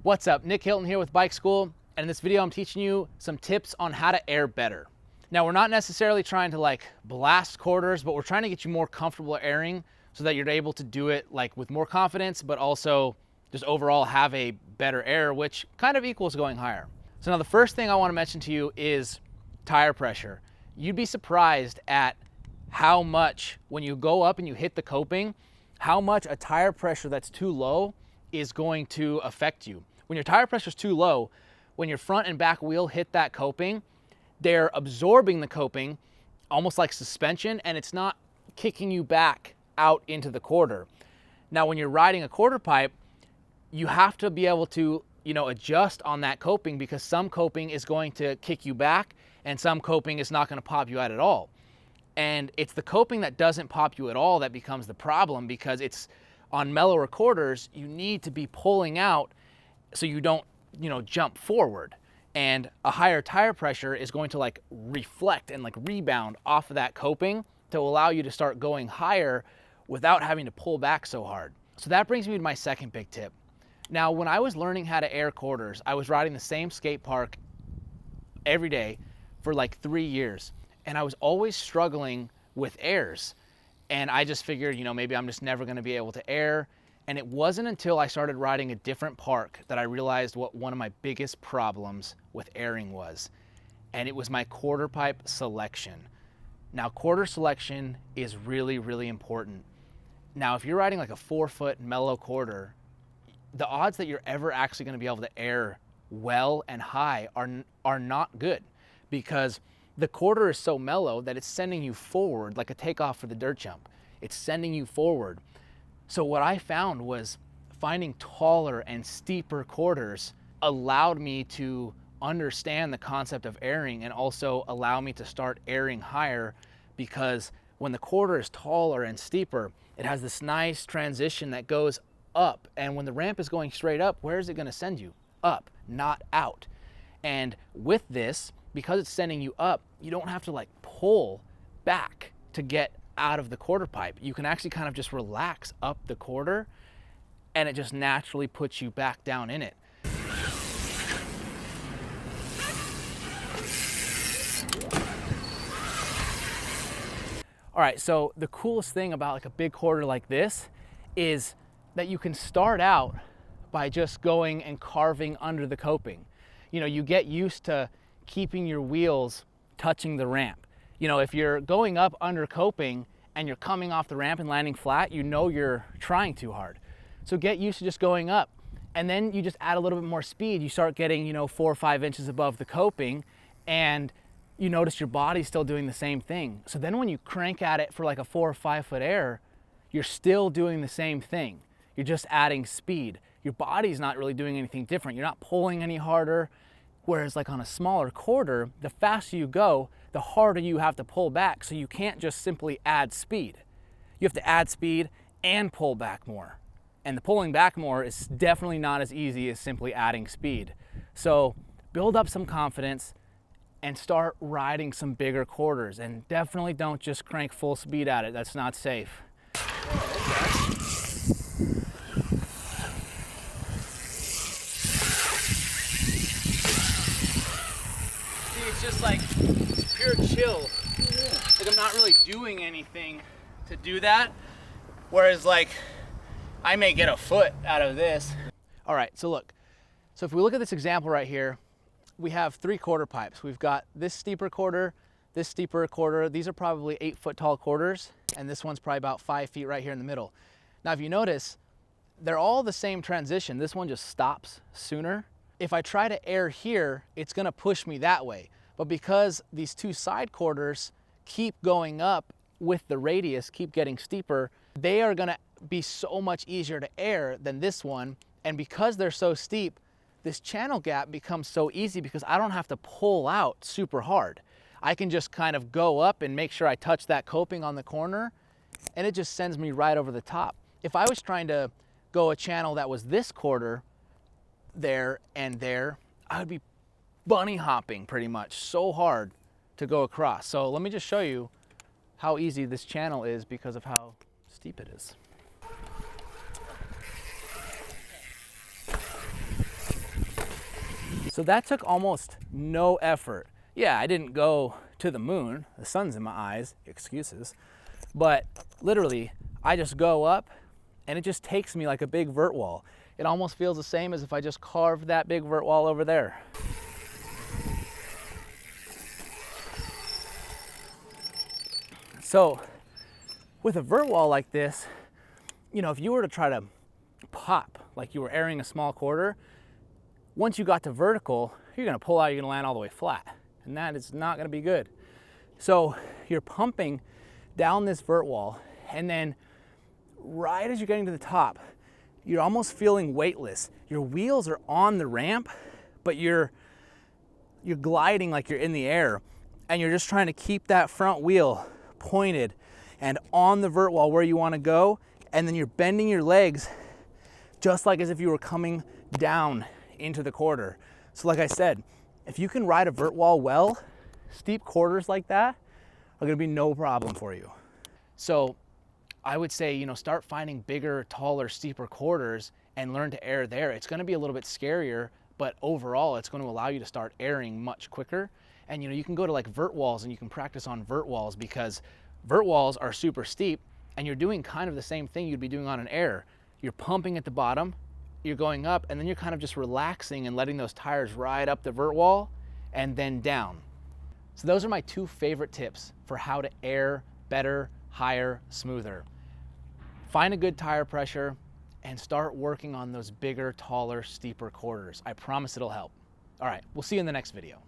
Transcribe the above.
What's up? Nick Hilton here with Bike School, and in this video I'm teaching you some tips on how to air better. Now, we're not necessarily trying to blast quarters, but we're trying to get you more comfortable airing so that you're able to do it with more confidence, but also just overall have a better air, which kind of equals going higher. So now the first thing I want to mention to you is tire pressure. You'd be surprised at how much, when you go up and you hit the coping, how much a tire pressure that's too low is going to affect you. When your tire pressure is too low, when your front and back wheel hit that coping, they're absorbing the coping almost like suspension, and it's not kicking you back out into the quarter. Now, when you're riding a quarter pipe, you have to be able to, adjust on that coping, because some coping is going to kick you back and some coping is not going to pop you out at all. And it's the coping that doesn't pop you at all that becomes the problem, because it's on mellower quarters, you need to be pulling out so you don't, jump forward. And a higher tire pressure is going to reflect and rebound off of that coping to allow you to start going higher without having to pull back so hard. So that brings me to my second big tip. Now, when I was learning how to air quarters, I was riding the same skate park every day for 3 years, and I was always struggling with airs. And I just figured, maybe I'm just never gonna be able to air. And it wasn't until I started riding a different park that I realized what one of my biggest problems with airing was. And it was my quarter pipe selection. Now, quarter selection is really, really important. Now, if you're riding a 4-foot mellow quarter, the odds that you're ever actually gonna be able to air well and high are not good, because the quarter is so mellow that it's sending you forward like a takeoff for the dirt jump. It's sending you forward. So what I found was finding taller and steeper quarters allowed me to understand the concept of airing, and also allow me to start airing higher, because when the quarter is taller and steeper, it has this nice transition that goes up. And when the ramp is going straight up, where is it going to send you? Up, not out. And with this, because it's sending you up, you don't have to pull back to get out of the quarter pipe. You can actually kind of just relax up the quarter, and it just naturally puts you back down in it. All right, so the coolest thing about a big quarter like this is that you can start out by just going and carving under the coping. You get used to keeping your wheels touching the ramp. If you're going up under coping and you're coming off the ramp and landing flat, you're trying too hard. So get used to just going up, and then you just add a little bit more speed. You start getting 4 or 5 inches above the coping, and you notice your body's still doing the same thing. So then when you crank at it for a 4 or 5 foot air, you're still doing the same thing. You're just adding speed. Your body's not really doing anything different. You're not pulling any harder. Whereas on a smaller quarter, the faster you go, the harder you have to pull back. So you can't just simply add speed. You have to add speed and pull back more. And the pulling back more is definitely not as easy as simply adding speed. So build up some confidence and start riding some bigger quarters. And definitely don't just crank full speed at it. That's not safe. It's just pure chill. I'm not really doing anything to do that. Whereas I may get a foot out of this. All right, so look. So if we look at this example right here, we have 3 quarter pipes. We've got this steeper quarter, this steeper quarter. These are probably 8-foot tall quarters, and this one's probably about 5 feet right here in the middle. Now, if you notice, they're all the same transition. This one just stops sooner. If I try to air here, it's gonna push me that way. But because these 2 side quarters keep going up with the radius, keep getting steeper, they are gonna be so much easier to air than this one. And because they're so steep, this channel gap becomes so easy because I don't have to pull out super hard. I can just kind of go up and make sure I touch that coping on the corner, and it just sends me right over the top. If I was trying to go a channel that was this quarter, there and there, I would be bunny hopping pretty much so hard to go across. So let me just show you how easy this channel is because of how steep it is. So that took almost no effort. Yeah, I didn't go to the moon. The sun's in my eyes, excuses. But literally, I just go up and it just takes me like a big vert wall. It almost feels the same as if I just carved that big vert wall over there. So with a vert wall like this, you know, if you were to try to pop like you were airing a small quarter, once you got to vertical, you're gonna pull out, you're gonna land all the way flat. And that is not gonna be good. So you're pumping down this vert wall, and then right as you're getting to the top, you're almost feeling weightless. Your wheels are on the ramp, but you're gliding like you're in the air, and you're just trying to keep that front wheel pointed and on the vert wall where you wanna go, and then you're bending your legs just like as if you were coming down into the quarter. So like I said, if you can ride a vert wall well, steep quarters like that are gonna be no problem for you. So I would say, you know, start finding bigger, taller, steeper quarters and learn to air there. It's gonna be a little bit scarier, but overall it's gonna allow you to start airing much quicker. And you know, you can go to like vert walls and you can practice on vert walls, because vert walls are super steep and you're doing kind of the same thing you'd be doing on an air. You're pumping at the bottom, you're going up, and then you're kind of just relaxing and letting those tires ride up the vert wall and then down. So those are my two favorite tips for how to air better, higher, smoother. Find a good tire pressure and start working on those bigger, taller, steeper quarters. I promise it'll help. All right, we'll see you in the next video.